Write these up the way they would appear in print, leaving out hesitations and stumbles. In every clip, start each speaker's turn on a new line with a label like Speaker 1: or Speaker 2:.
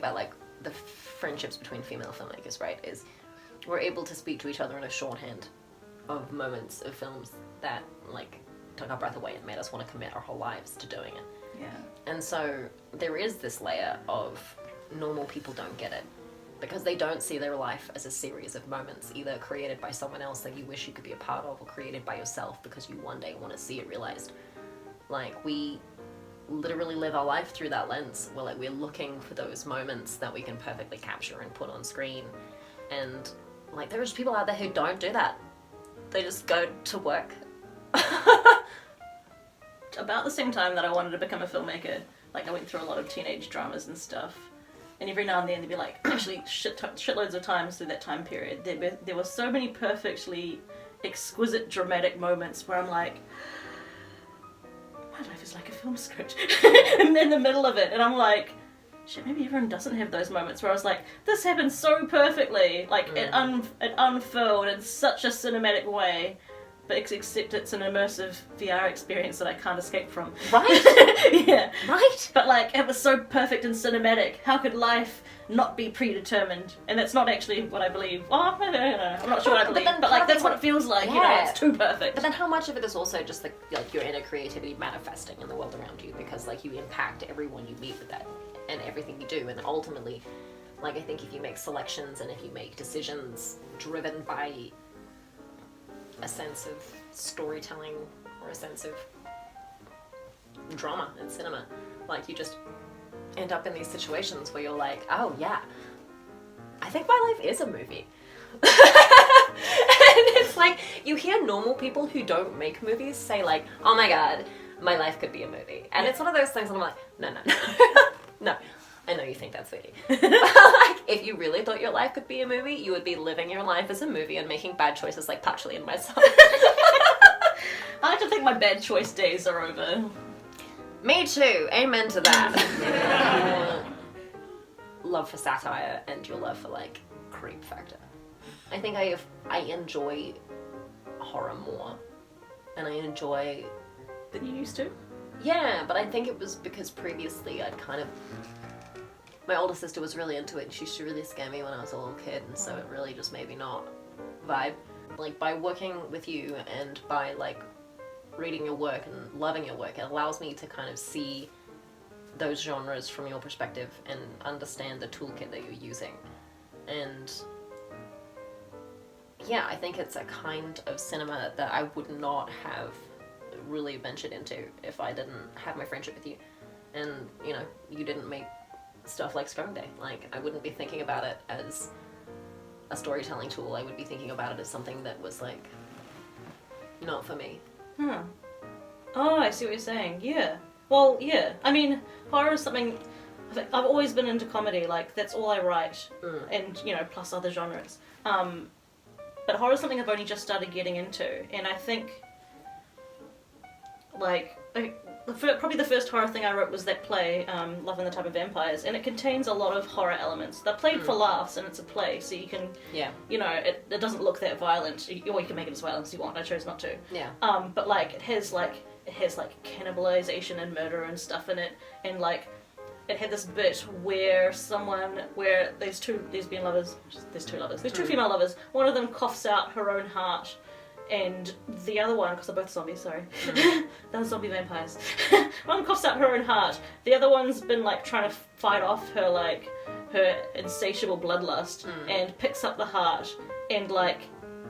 Speaker 1: about like the friendships between female filmmakers, right, is we're able to speak to each other in a shorthand of moments of films that like took our breath away and made us want to commit our whole lives to doing it.
Speaker 2: Yeah.
Speaker 1: And so there is this layer of normal people don't get it because they don't see their life as a series of moments either created by someone else that you wish you could be a part of or created by yourself because you one day want to see it realized. Like, we literally live our life through that lens where like we're looking for those moments that we can perfectly capture and put on screen. And like there's people out there who don't do that. They just go to work.
Speaker 2: About the same time that I wanted to become a filmmaker, like I went through a lot of teenage dramas and stuff, and every now and then there'd be like, actually shitloads of times through that time period, there were so many perfectly exquisite dramatic moments where I'm like, my life is like a film script. And in the middle of it, and I'm like, shit, maybe everyone doesn't have those moments where I was like, this happened so perfectly, like it unfurled in such a cinematic way. But except it's an immersive VR experience that I can't escape from.
Speaker 1: Right?
Speaker 2: Yeah.
Speaker 1: Right?
Speaker 2: But like, it was so perfect and cinematic. How could life not be predetermined? And that's not actually what I believe. Oh, I'm not sure what I believe. But like, that's what it feels like, you know, it's too perfect.
Speaker 1: But then how much of it is also just like your inner creativity manifesting in the world around you? Because like you impact everyone you meet with that and everything you do. And ultimately, like I think if you make selections and if you make decisions driven by a sense of storytelling or a sense of drama in cinema, like you just end up in these situations where you're like, oh yeah, I think my life is a movie. And it's like you hear normal people who don't make movies say like, oh my god, my life could be a movie. And it's one of those things and I'm like, no no I know you think that's sweetie. But like, if you really thought your life could be a movie, you would be living your life as a movie and making bad choices like Pachali and myself.
Speaker 2: I like to think my bad choice days are over.
Speaker 1: Me too. Amen to that. Love for satire and your love for like creep factor. I think I enjoy horror more, and I enjoy
Speaker 2: than you used to.
Speaker 1: Yeah, but I think it was because previously I'd kind of. My older sister was really into it and she used to really scare me when I was a little kid, and so it really just made me not vibe. Like, by working with you and by, like, reading your work and loving your work, it allows me to kind of see those genres from your perspective and understand the toolkit that you're using. And yeah, I think it's a kind of cinema that I would not have really ventured into if I didn't have my friendship with you. And, you know, you didn't make stuff like Strong Day. Like, I wouldn't be thinking about it as a storytelling tool. I would be thinking about it as something that was, like, not for me.
Speaker 2: Huh. Oh, I see what you're saying. Yeah. Well, yeah. I mean, horror is something... I've always been into comedy. Like, that's all I write. And, you know, plus other genres. But horror is something I've only just started getting into. And I think... Like... Probably the first horror thing I wrote was that play, Love and the Type of Vampires, and it contains a lot of horror elements. They're played for laughs, and it's a play, so you can, you know, it doesn't look that violent, or you can make it as violent as you want. I chose not to.
Speaker 1: Yeah.
Speaker 2: But like it has cannibalization and murder and stuff in it, and like it had this bit where there's two lesbian lovers, there's two female lovers. One of them coughs out her own heart. And the other one, because they're both zombies, sorry. They're zombie vampires. One coughs out her own heart. The other one's been, like, trying to fight off her insatiable bloodlust and picks up the heart and, like,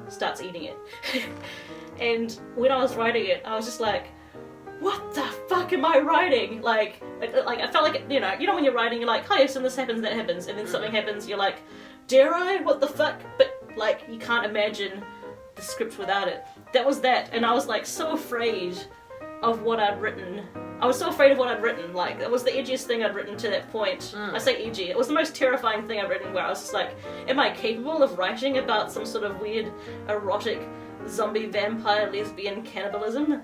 Speaker 2: starts eating it. And when I was writing it, I was just like, what the fuck am I writing? Like I felt like, you know when you're writing, you're like, oh yes, and this happens, that happens, and then something happens, you're like, dare I? What the fuck? But, like, you can't imagine the script without it. That was that, and I was like so afraid of what I'd written. Like, it was the edgiest thing I'd written to that point. I say edgy. It was the most terrifying thing I'd written, where I was just like, am I capable of writing about some sort of weird erotic zombie vampire lesbian cannibalism?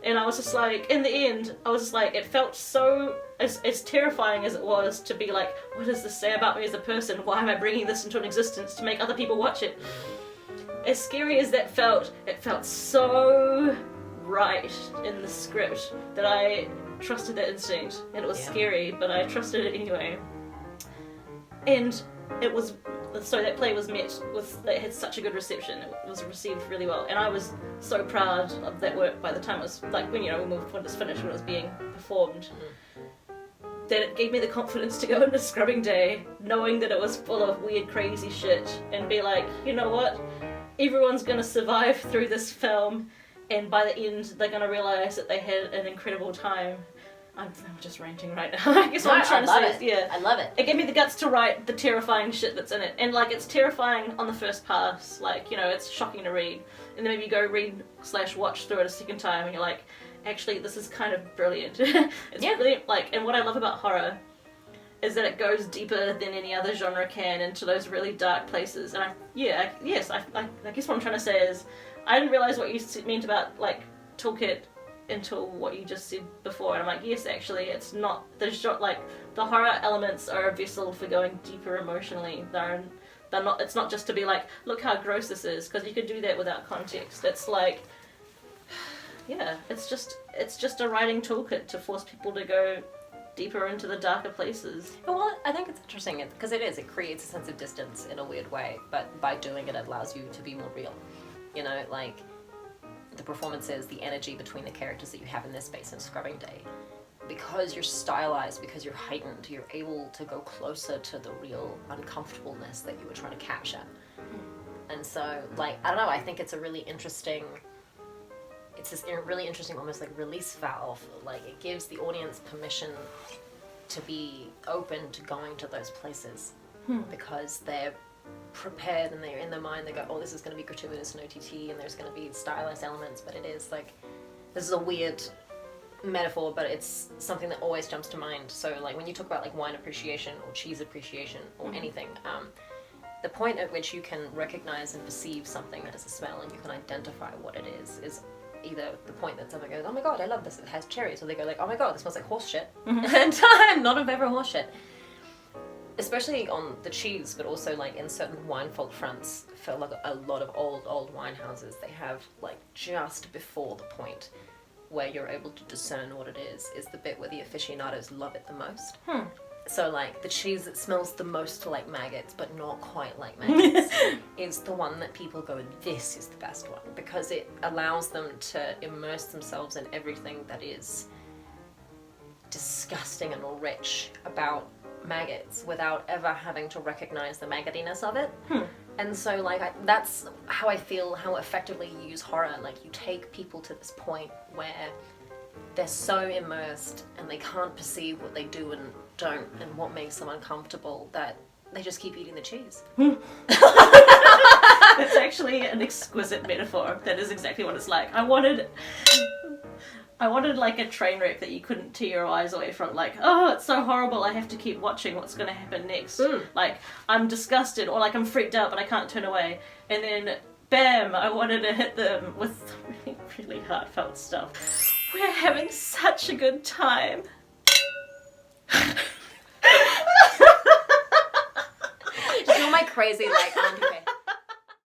Speaker 2: And I was just like, in the end, I was just like, it felt so as terrifying as it was to be like, what does this say about me as a person? Why am I bringing this into an existence to make other people watch it? As scary as that felt, it felt so right in the script that I trusted that instinct. And it was scary, but I trusted it anyway. And it was, so that play was met with, it had such a good reception. It was received really well, and I was so proud of that work by the time it was, like, when it was finished, when it was being performed, that it gave me the confidence to go into scrubbing day knowing that it was full of weird, crazy shit, and be like, you know what, everyone's gonna survive through this film, and by the end they're gonna realise that they had an incredible time. I'm just ranting right now. I guess what I'm trying to say is, yeah.
Speaker 1: I love it.
Speaker 2: It gave me the guts to write the terrifying shit that's in it. And, like, it's terrifying on the first pass. Like, it's shocking to read. And then maybe you go read/watch through it a second time and you're like, actually, this is kind of brilliant. It's brilliant. Like, and what I love about horror is that it goes deeper than any other genre can into those really dark places. And I guess what I'm trying to say is, I didn't realise what you meant about, like, toolkit until what you just said before, and I'm like, yes, actually, it's not, there's not, like, the horror elements are a vessel for going deeper emotionally. They're not, it's not just to be like, look how gross this is, because you could do that without context. It's like, yeah, it's just a writing toolkit to force people to go deeper into the darker places.
Speaker 1: Well, I think it's interesting, because it creates a sense of distance in a weird way, but by doing it, it allows you to be more real. Like, the performances, the energy between the characters that you have in this space in scrubbing day, because you're stylized, because you're heightened, you're able to go closer to the real uncomfortableness that you were trying to capture. And so, like, I don't know, I think it's a really interesting, almost like release valve. Like, it gives the audience permission to be open to going to those places because they're prepared and they're in their mind. They go, oh, this is going to be gratuitous and OTT, and there's going to be stylized elements, but it is like, this is a weird metaphor, but it's something that always jumps to mind. So, like, when you talk about, like, wine appreciation or cheese appreciation or anything, the point at which you can recognize and perceive something that is a smell and you can identify what it is either the point that someone goes, oh my god, I love this, it has cherries, or they go like, oh my god, this smells like horse shit. And I'm not a favorite horse shit. Especially on the cheese, but also, like, in certain wine fault fronts for, like, a lot of old wine houses, they have, like, just before the point where you're able to discern what it is the bit where the aficionados love it the most. So, like, the cheese that smells the most like maggots, but not quite like maggots, is the one that people go, this is the best one, because it allows them to immerse themselves in everything that is disgusting and rich about maggots without ever having to recognize the maggotiness of it. And so, like, that's how I feel, how effectively you use horror. Like, you take people to this point where they're so immersed and they can't perceive what they do and don't and what makes them uncomfortable that they just keep eating the cheese.
Speaker 2: That's actually an exquisite metaphor. That is exactly what it's like. I wanted like a train wreck that you couldn't tear your eyes away from, like, oh, it's so horrible, I have to keep watching what's going to happen next. Like, I'm disgusted, or like I'm freaked out but I can't turn away. And then, bam, I wanted to hit them with really, really heartfelt stuff. We're having such a good time.
Speaker 1: Just feel my crazy, like, okay.